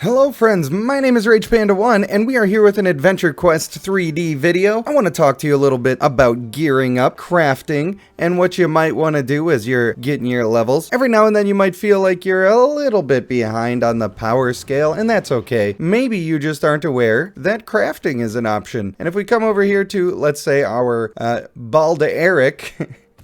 Hello friends, my name is RagePanda1 and we are here with an AdventureQuest 3D video. I want to talk to you a little bit about gearing up, crafting, and what you might want to do as you're getting your levels. Every now and then you might feel like you're a little bit behind on the power scale, and that's okay. Maybe you just aren't aware that crafting is an option. And if we come over here to, let's say, our Bald Eric,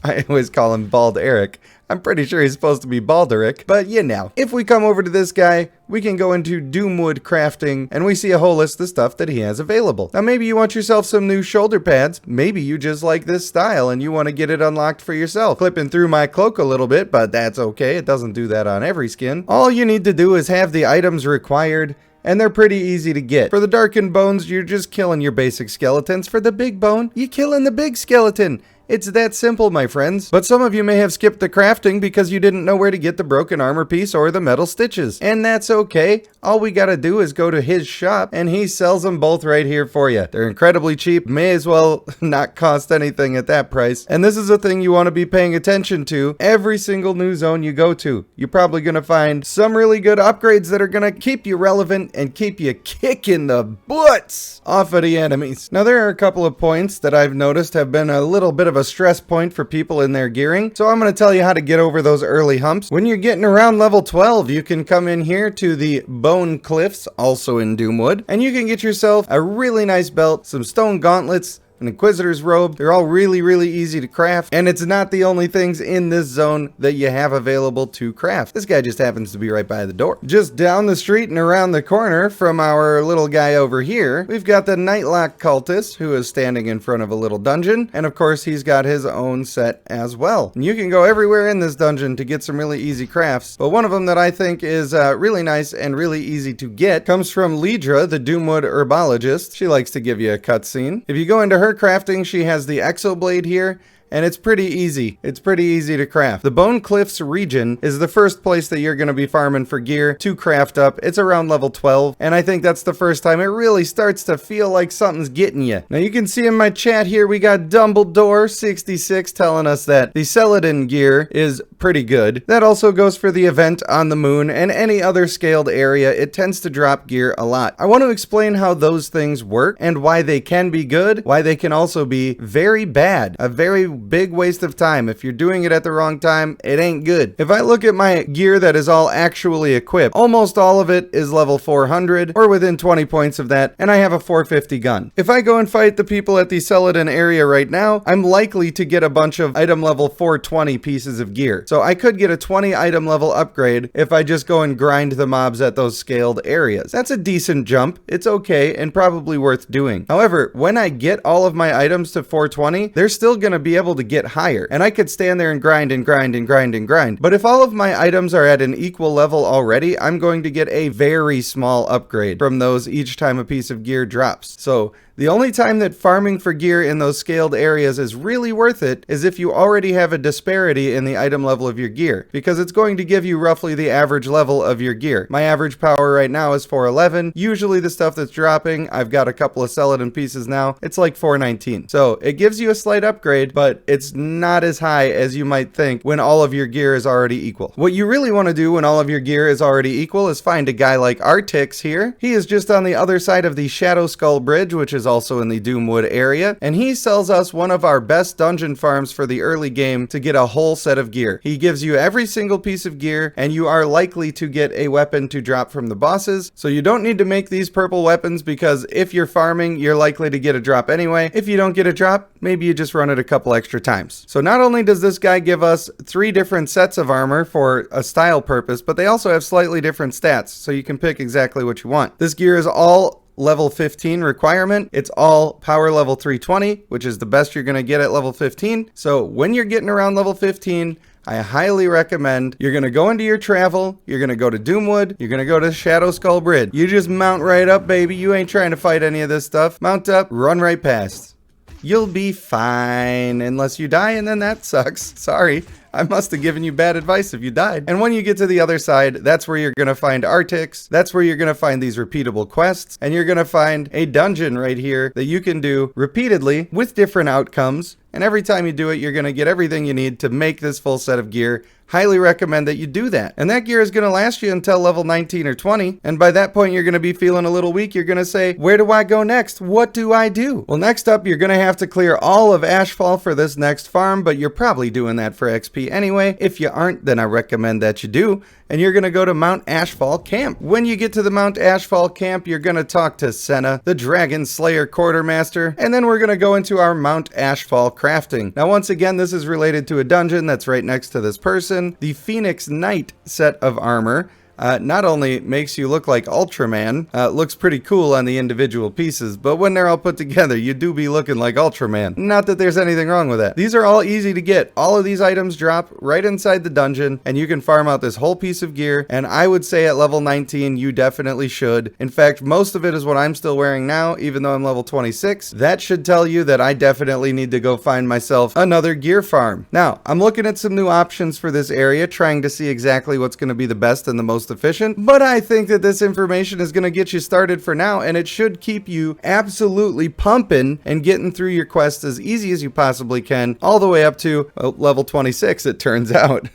I always call him Bald Eric. I'm pretty sure he's supposed to be Balderic, but you know. If we come over to this guy, we can go into Doomwood crafting, and we see a whole list of stuff that he has available. Now maybe you want yourself some new shoulder pads. Maybe you just like this style and you want to get it unlocked for yourself. Clipping through my cloak a little bit, but that's okay. It doesn't do that on every skin. All you need to do is have the items required, and they're pretty easy to get. For the darkened bones, you're just killing your basic skeletons. For the big bone, you're killing the big skeleton. It's that simple, my friends. But some of you may have skipped the crafting because you didn't know where to get the broken armor piece or the metal stitches. And that's okay. All we gotta do is go to his shop and he sells them both right here for you. They're incredibly cheap, may as well not cost anything at that price. And this is a thing you want to be paying attention to every single new zone you go to. You're probably gonna find some really good upgrades that are gonna keep you relevant and keep you kicking the butts off of the enemies. Now there are a couple of points that I've noticed have been a little bit of a stress point for people in their gearing, so I'm going to tell you how to get over those early humps. When you're getting around level 12, you can come in here to the Bone Cliffs, also in Doomwood, and you can get yourself a really nice belt, some stone gauntlets, an Inquisitor's robe. They're all really easy to craft, and it's not the only things in this zone that you have available to craft. This guy just happens to be right by the door. Just down the street and around the corner from our little guy over here, we've got the Nightlock cultist who is standing in front of a little dungeon, and of course he's got his own set as well. And you can go everywhere in this dungeon to get some really easy crafts, but one of them that I think is really nice and really easy to get comes from Lidra, the Doomwood herbologist. She likes to give you a cutscene. If you go into her crafting, she has the Exo Blade here, and it's pretty easy. It's pretty easy to craft. The Bone Cliffs region is the first place that you're going to be farming for gear to craft up. It's around level 12, and I think that's the first time it really starts to feel like something's getting you. Now you can see in my chat here, we got Dumbledore66 telling us that the Celadon gear is pretty good. That also goes for the event on the moon and any other scaled area. It tends to drop gear a lot. I want to explain how those things work and why they can be good, why they can also be very bad. A very big waste of time. If you're doing it at the wrong time, it ain't good. If I look at my gear that is all actually equipped, almost all of it is level 400 or within 20 points of that, and I have a 450 gun. If I go and fight the people at the Celadon area right now, I'm likely to get a bunch of item level 420 pieces of gear. So I could get a 20 item level upgrade if I just go and grind the mobs at those scaled areas. That's a decent jump. It's okay and probably worth doing. However, when I get all of my items to 420, they're still going to be able to get higher, and I could stand there and grind and grind and grind and grind. But if all of my items are at an equal level already, I'm going to get a very small upgrade from those each time a piece of gear drops. So the only time that farming for gear in those scaled areas is really worth it is if you already have a disparity in the item level of your gear, because it's going to give you roughly the average level of your gear. My average power right now is 411. Usually the stuff that's dropping, I've got a couple of Celadon pieces now, it's like 419. So it gives you a slight upgrade, but it's not as high as you might think when all of your gear is already equal. What you really want to do when all of your gear is already equal is find a guy like Artix here. He is just on the other side of the Shadow Skull Bridge, which is also in the Doomwood area, and he sells us one of our best dungeon farms for the early game to get a whole set of gear. He gives you every single piece of gear, and you are likely to get a weapon to drop from the bosses, so you don't need to make these purple weapons, because if you're farming, you're likely to get a drop anyway. If you don't get a drop, maybe you just run it a couple extra times. So not only does this guy give us 3 different sets of armor for a style purpose, but they also have slightly different stats, so you can pick exactly what you want. This gear is all level 15 requirement. It's all power level 320, which is the best you're going to get at level 15. So when you're getting around level 15, I highly recommend you're going to go into your travel, you're going to go to Doomwood, you're going to go to Shadow Skull Bridge. You just mount right up, baby. You ain't trying to fight any of this stuff. Mount up, run right past. You'll be fine, unless you die, and then that sucks. Sorry. I must have given you bad advice if you died. And when you get to the other side, that's where you're going to find Artix. That's where you're going to find these repeatable quests. And you're going to find a dungeon right here that you can do repeatedly with different outcomes. And every time you do it, you're going to get everything you need to make this full set of gear highly recommend that you do that. And that gear is going to last you until level 19 or 20. And by that point, you're going to be feeling a little weak. You're going to say, where do I go next? What do I do? Well, next up, you're going to have to clear all of Ashfall for this next farm, but you're probably doing that for XP anyway. If you aren't, then I recommend that you do. And you're going to go to Mount Ashfall Camp. When you get to the Mount Ashfall Camp, you're going to talk to Senna, the Dragon Slayer Quartermaster, and then we're going to go into our Mount Ashfall crafting. Now, once again, this is related to a dungeon that's right next to this person. The Phoenix Knight set of armor not only makes you look like Ultraman, looks pretty cool on the individual pieces, but when they're all put together, you do be looking like Ultraman. Not that there's anything wrong with that. These are all easy to get. All of these items drop right inside the dungeon, and you can farm out this whole piece of gear, and I would say at level 19, you definitely should. In fact, most of it is what I'm still wearing now, even though I'm level 26. That should tell you that I definitely need to go find myself another gear farm. Now, I'm looking at some new options for this area, trying to see exactly what's going to be the best and the most efficient, but I think that this information is going to get you started for now, and it should keep you absolutely pumping and getting through your quest as easy as you possibly can, all the way up to level 26, it turns out.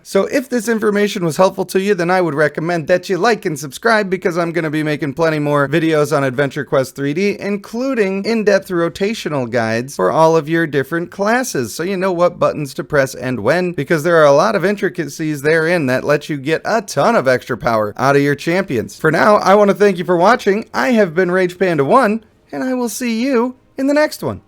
So if this information was helpful to you, then I would recommend that you like and subscribe, because I'm going to be making plenty more videos on AdventureQuest 3D, including in-depth rotational guides for all of your different classes, so you know what buttons to press and when, because there are a lot of intricacies therein that let you get a ton of extra power out of your champions. For now, I want to thank you for watching. I have been Rage Panda 1, and I will see you in the next one.